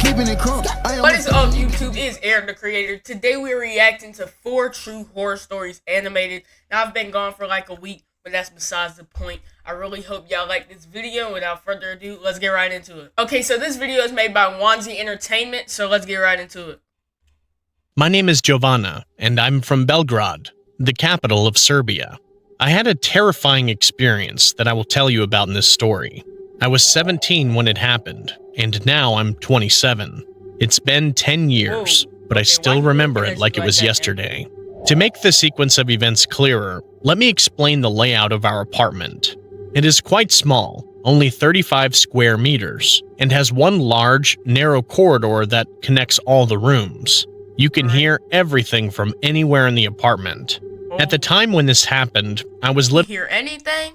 keeping it crunk. What is up, YouTube? It's Aaron the Creator. Today we're reacting to 4 true horror stories animated. Now I've been gone for like a week, but that's besides the point. I really hope y'all like this video. Without further ado, let's get right into it. Okay, so this video is made by Wanzi Entertainment, so let's get right into it. My name is Jovana, and I'm from Belgrade, the capital of Serbia. I had a terrifying experience that I will tell you about in this story. I was 17 when it happened, and now I'm 27. It's been 10 years, but I still remember it like it was yesterday. To make the sequence of events clearer, let me explain the layout of our apartment. It is quite small, only 35 square meters, and has one large, narrow corridor that connects all the rooms. You can hear everything from anywhere in the apartment. At the time when this happened, I was living. Hear anything?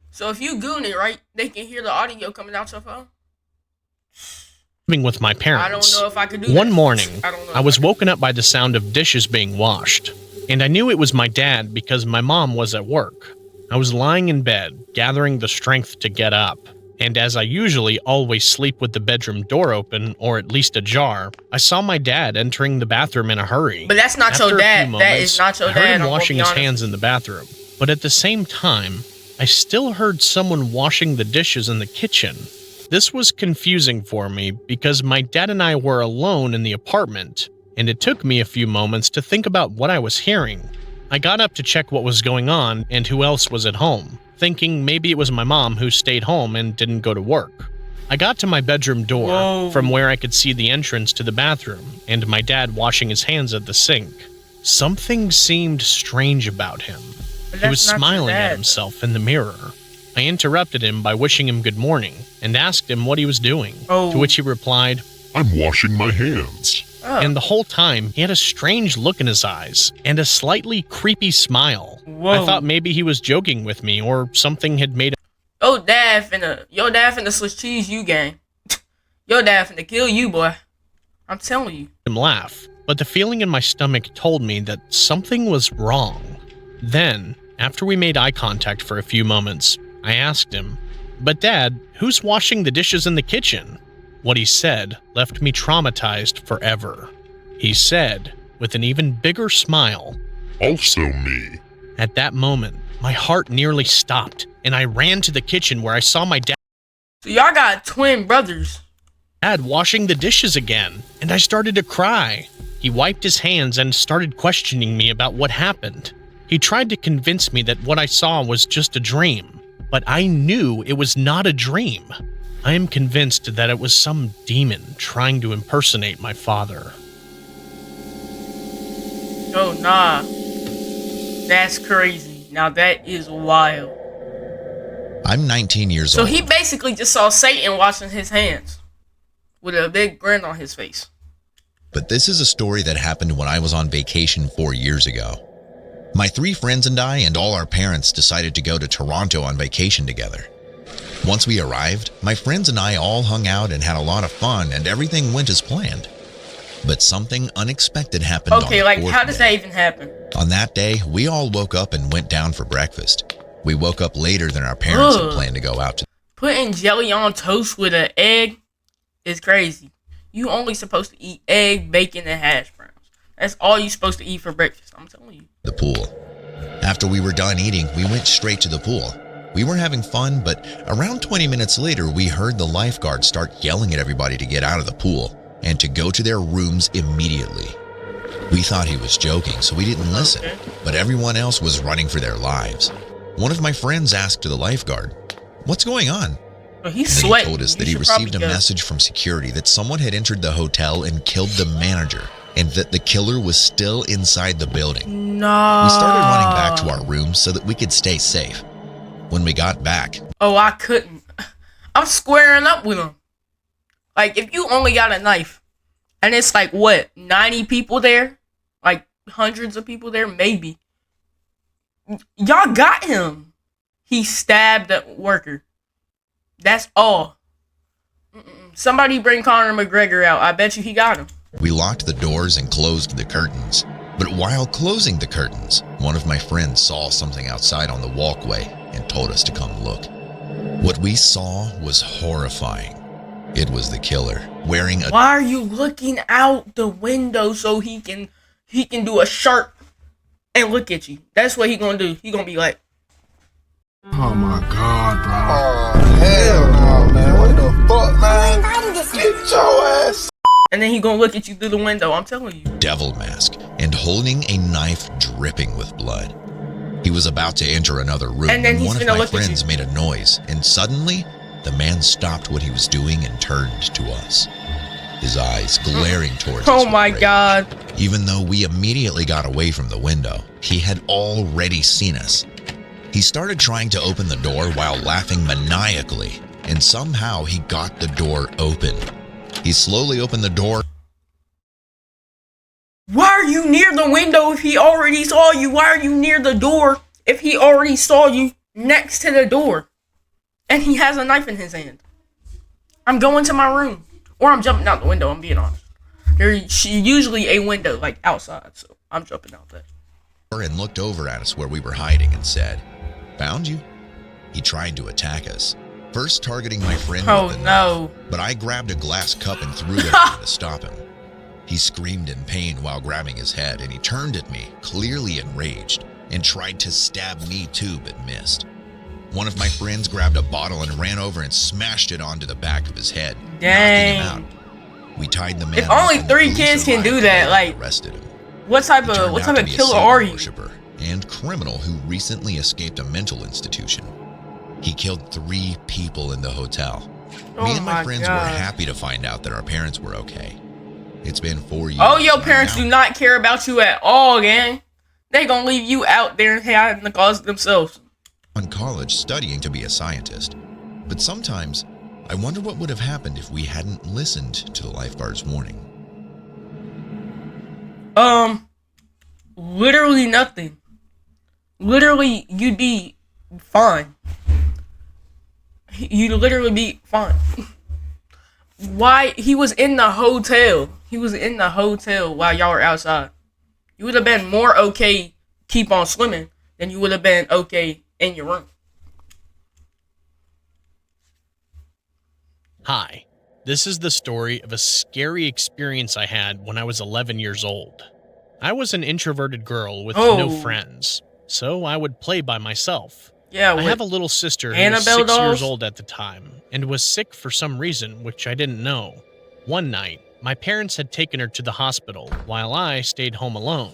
So if you goon it, right, they can hear the audio coming out your phone? Living with my parents. I don't know if I could do One that. morning, I was woken up by the sound of dishes being washed, and I knew it was my dad because my mom was at work. I was lying in bed, gathering the strength to get up, and as I usually always sleep with the bedroom door open, or at least ajar, I saw my dad entering the bathroom in a hurry. But that's not your dad. That is not your dad. I heard him washing his hands in the bathroom, but at the same time, I still heard someone washing the dishes in the kitchen. This was confusing for me because my dad and I were alone in the apartment, and it took me a few moments to think about what I was hearing. I got up to check what was going on and who else was at home, thinking maybe it was my mom who stayed home and didn't go to work. I got to my bedroom door, from where I could see the entrance to the bathroom, and my dad washing his hands at the sink. Something seemed strange about him. He was smiling at himself in the mirror. I interrupted him by wishing him good morning and asked him what he was doing, to which he replied, "I'm washing my hands." And the whole time, he had a strange look in his eyes and a slightly creepy smile. I thought maybe he was joking with me or something had made him. Your dad finna Swiss cheese you, gang. Your dad finna kill you, boy. I'm telling you. Laugh, but the feeling in my stomach told me that something was wrong. Then, after we made eye contact for a few moments, I asked him, "But Dad, who's washing the dishes in the kitchen?" What he said left me traumatized forever. He said, with an even bigger smile, "Also me." At that moment, my heart nearly stopped, and I ran to the kitchen where I saw my dad. So y'all got twin brothers. Dad washing the dishes again, and I started to cry. He wiped his hands and started questioning me about what happened. He tried to convince me that what I saw was just a dream, but I knew it was not a dream. I am convinced that it was some demon trying to impersonate my father. Oh, nah. That's crazy. Now that is wild. I'm 19 years So old. he basically just saw Satan washing his hands with a big grin on his face. But this is a story that happened when I was on vacation 4 years ago. My 3 friends and I and all our parents decided to go to Toronto on vacation together. Once we arrived, my friends and I all hung out and had a lot of fun, and everything went as planned. But something unexpected happened on the like fourth how does day. that even happen? On that day, we all woke up and went down for breakfast. We woke up later than our parents had planned to go out to. Putting jelly on toast with an egg is crazy. You only supposed to eat egg, bacon, and hash browns. That's all you supposed to eat for breakfast, I'm telling you. The pool. After we were done eating, we went straight to the pool. We were having fun, but around 20 minutes later, we heard the lifeguard start yelling at everybody to get out of the pool and to go to their rooms immediately. We thought he was joking, so we didn't listen, but everyone else was running for their lives. One of my friends asked the lifeguard, "What's going on?" He's And sweating. he told us that he received a message from security that someone had entered the hotel and killed the manager, and that the killer was still inside the building. No. We started running back to our rooms so that we could stay safe. When we got back, I couldn't. I'm squaring up with him. Like, if you only got a knife, and it's like, what, 90 people there? Like, hundreds of people there? Maybe. Y'all got him. He stabbed a worker. That's all. Somebody bring Conor McGregor out. I bet you he got him. we locked the doors and closed the curtains. But while closing the curtains, one of my friends saw something outside on the walkway and told us to come look. What we saw was horrifying. It was the killer, wearing a Why are you looking out the window so he can do a sharp and look at you? That's what he gonna do. He gonna be like, Oh my god, bro. Oh, hell no, man. What the fuck, man? Get your ass. and then he gonna look at you through the window. I'm telling you. devil mask and holding a knife dripping with blood. He was about to enter another room And then when he's one of gonna my look at friends you. made a noise, and suddenly the man stopped what he was doing and turned to us, his eyes glaring towards us Oh with my rage. god. Even though we immediately got away from the window, he had already seen us. He started trying to open the door while laughing maniacally, and somehow he got the door open. He slowly opened the door. Why are you near the window if he already saw you? Why are you near the door if he already saw you next to the door? And he has a knife in his hand. I'm going to my room. Or I'm jumping out the window, I'm being honest. There's usually a window, like, outside, so I'm jumping out there. And looked over at us where we were hiding and said, "Found you." He tried to attack us, first targeting my friend Oh, with a no. knife, but I grabbed a glass cup and threw it at him to stop him. He screamed in pain while grabbing his head, and he turned at me, clearly enraged, and tried to stab me too, but missed. One of my friends grabbed a bottle and ran over and smashed it onto the back of his head, Dang. knocking him out. We tied the man If up only and the 3 police kids can do arrived that, and like, arrested him. what type He turned out to of be a killer Satan are you? worshiper and criminal who recently escaped a mental institution. He killed 3 people in the hotel. Me and my friends were happy to find out that our parents were okay. It's been 4 years. Oh, your and parents now do not care about you at all, gang. They gonna leave you out there having the cause themselves. in college studying to be a scientist. But sometimes I wonder what would have happened if we hadn't listened to the lifeguard's warning. Literally nothing. Literally, you'd be fine. You'd literally be fine. Why? He was in the hotel. He was in the hotel while y'all were outside. You would have been more okay keep on swimming than you would have been okay in your room. Hi, this is the story of a scary experience I had when I was 11 years old. I was an introverted girl with no friends, so I would play by myself. Yeah, I have a little sister who was Annabelle 6 years dolls? old at the time and was sick for some reason, which I didn't know. One night, my parents had taken her to the hospital while I stayed home alone.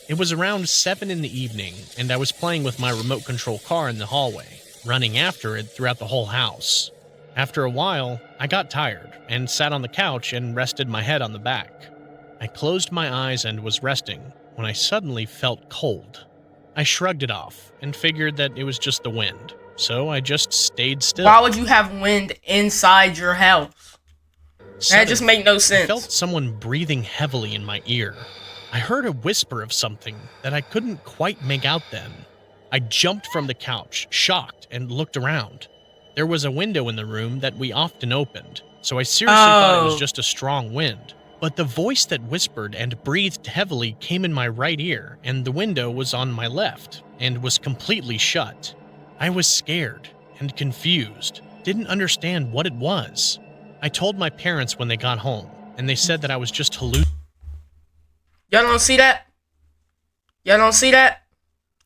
It was around 7 in the evening, and I was playing with my remote control car in the hallway, running after it throughout the whole house. After a while, I got tired and sat on the couch and rested my head on the back. I closed my eyes and was resting when I suddenly felt cold. I shrugged it off and figured that it was just the wind, so I just stayed still. Why would you have wind inside your house? That just make no I sense. felt someone breathing heavily in my ear. I heard a whisper of something that I couldn't quite make out then. I jumped from the couch, shocked, and looked around. There was a window in the room that we often opened, so I seriously thought it was just a strong wind. But the voice that whispered and breathed heavily came in my right ear, and the window was on my left, and was completely shut. I was scared and confused, didn't understand what it was. I told my parents when they got home, and they said that I was just hallucinating. Y'all don't see that? Y'all don't see that?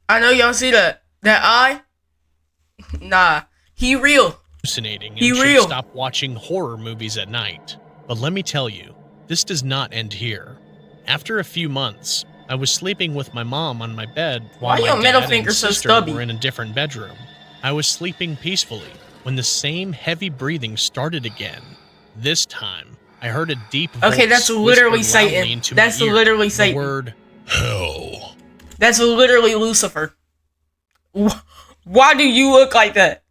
I know y'all see that. That eye? Nah. He real. And He should real. stop watching horror movies at night. But let me tell you, this does not end here. After a few months, I was sleeping with my mom on my bed while Why my your middle dad finger and so sister stubby? were in a different bedroom. I was sleeping peacefully when the same heavy breathing started again. This time, I heard a deep voice Okay, that's literally whisper loudly Satan. into my That's ear literally the Satan. word hell. That's literally Lucifer. Why do you look like that?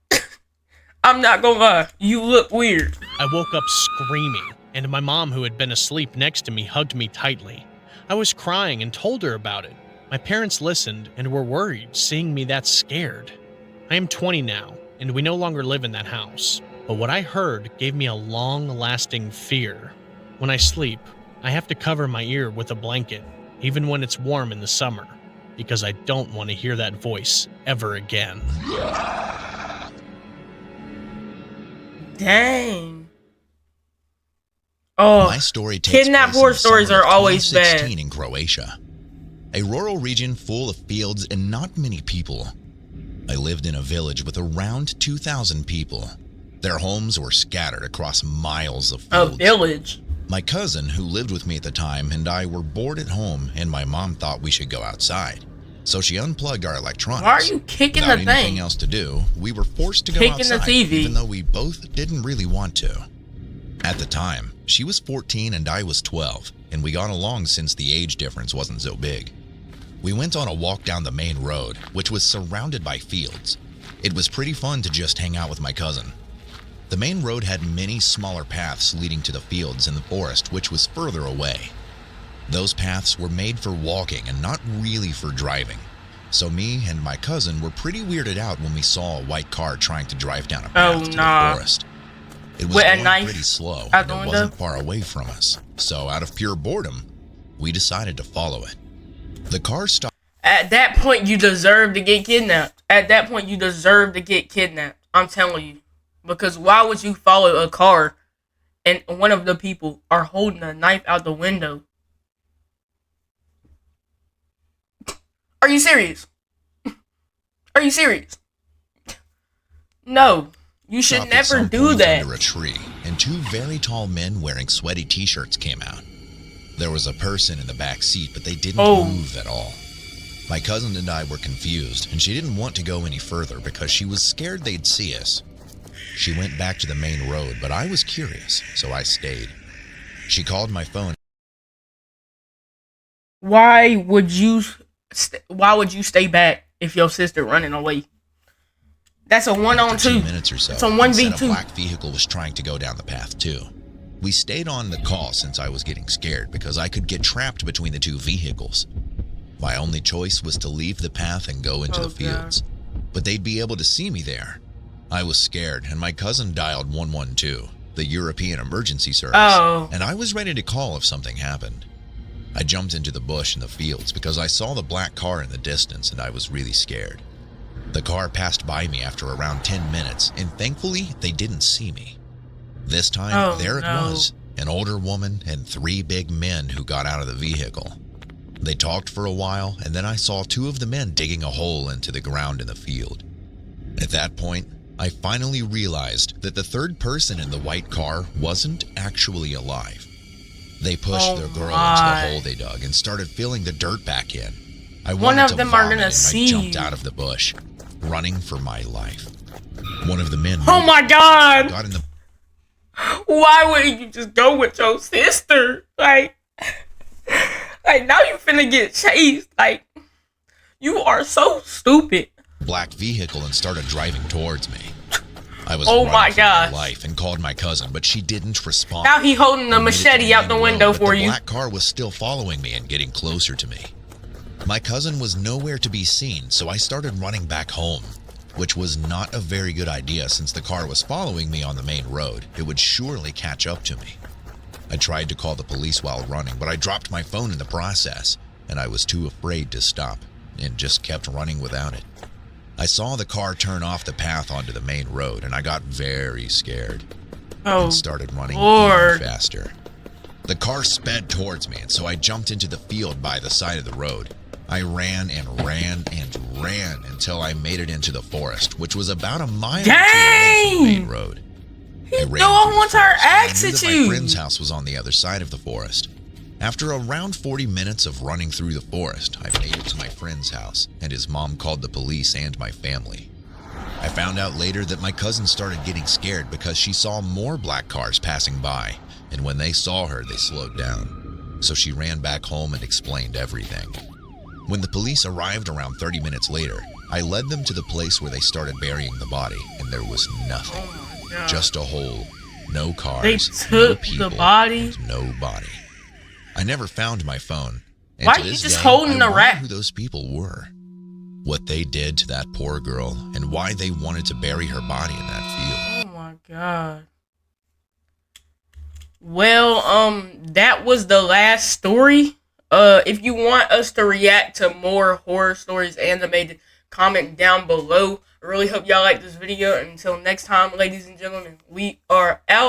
I'm not gonna lie. You look weird. I woke up screaming, and my mom, who had been asleep next to me, hugged me tightly. I was crying and told her about it. My parents listened and were worried, seeing me that scared. I am 20 now, and we no longer live in that house. But what I heard gave me a long-lasting fear. When I sleep, I have to cover my ear with a blanket, even when it's warm in the summer, because I don't want to hear that voice ever again. Dang. Oh, My story takes kidnap place horror in the stories summer are of always 2016 bad. in Croatia, a rural region full of fields and not many people. I lived in a village with around 2,000 people. Their homes were scattered across miles of A fields. village. My cousin, who lived with me at the time, and I were bored at home, and my mom thought we should go outside. So she unplugged our electronics. Why are you kicking Without the thing? anything else to do, we were forced to go Kicking the outside, TV. even though we both didn't really want to. At the time, she was 14 and I was 12, and we got along since the age difference wasn't so big. We went on a walk down the main road, which was surrounded by fields. It was pretty fun to just hang out with my cousin. The main road had many smaller paths leading to the fields and the forest, which was further away. Those paths were made for walking and not really for driving. So me and my cousin were pretty weirded out when we saw a white car trying to drive down a path to the forest. It was With a going knife pretty slow out and the it window? wasn't far away from us. So out of pure boredom, we decided to follow it. The car stopped. At that point, you deserve to get kidnapped. At that point, you deserve to get kidnapped. I'm telling you. Because why would you follow a car and one of the people are holding a knife out the window? Are you serious? Are you serious? No. You should Stopped at never some do point that. under a tree, and two very tall men wearing sweaty t-shirts came out. There was a person in the back seat, but they didn't move at all. My cousin and I were confused, and she didn't want to go any further because she was scared they'd see us. She went back to the main road, but I was curious, so I stayed. She called my phone. Why would you stay back if your sister running away? That's a 1-on-2. After 2 minutes or so, It's a and said 1v2. a black vehicle was trying to go down the path too. We stayed on the call since I was getting scared because I could get trapped between the two vehicles. My only choice was to leave the path and go into the fields, but they'd be able to see me there. I was scared, and my cousin dialed 112, the European emergency service, and I was ready to call if something happened. I jumped into the bush in the fields because I saw the black car in the distance and I was really scared. The car passed by me after around 10 minutes, and thankfully, they didn't see me. This time, there it was, an older woman and 3 big men who got out of the vehicle. They talked for a while, and then I saw 2 of the men digging a hole into the ground in the field. At that point, I finally realized that the third person in the white car wasn't actually alive. They pushed their girl into the hole they dug and started filling the dirt back in. I wanted to vomit, and I jumped out of the bush, running for my life. One of the men Oh my God! got in the... Why wouldn't you just go with your sister? Like now you finna get chased. Like, you are so stupid. black vehicle and started driving towards me. I was Oh running my for my gosh. life and called my cousin, but she didn't respond. Now he holding the I made it to machete out the main window road, but for the you. black car was still following me and getting closer to me. My cousin was nowhere to be seen, so I started running back home, which was not a very good idea since the car was following me on the main road. It would surely catch up to me. I tried to call the police while running, but I dropped my phone in the process, and I was too afraid to stop and just kept running without it. I saw the car turn off the path onto the main road, and I got very scared and started running even faster. The car sped towards me, and so I jumped into the field by the side of the road. I ran and ran and ran until I made it into the forest, which was about a mile or two away from the main road. I ran No one through wants the her forest, and I knew exit that you. my friend's house was on the other side of the forest. After around 40 minutes of running through the forest, I made it to my friend's house, and his mom called the police and my family. I found out later that my cousin started getting scared because she saw more black cars passing by, and when they saw her, they slowed down. So she ran back home and explained everything. When the police arrived around 30 minutes later, I led them to the place where they started burying the body, and there was nothing. Just a hole. No cars, They no took people, the body? and no body. I never found my phone. And Why to are you this just day, holding I a wonder rat? who those people were, what they did to that poor girl, and why they wanted to bury her body in that field. Oh my God. Well, that was the last story. If you want us to react to more horror stories animated, comment down below. I really hope y'all like this video. And until next time, ladies and gentlemen, we are out.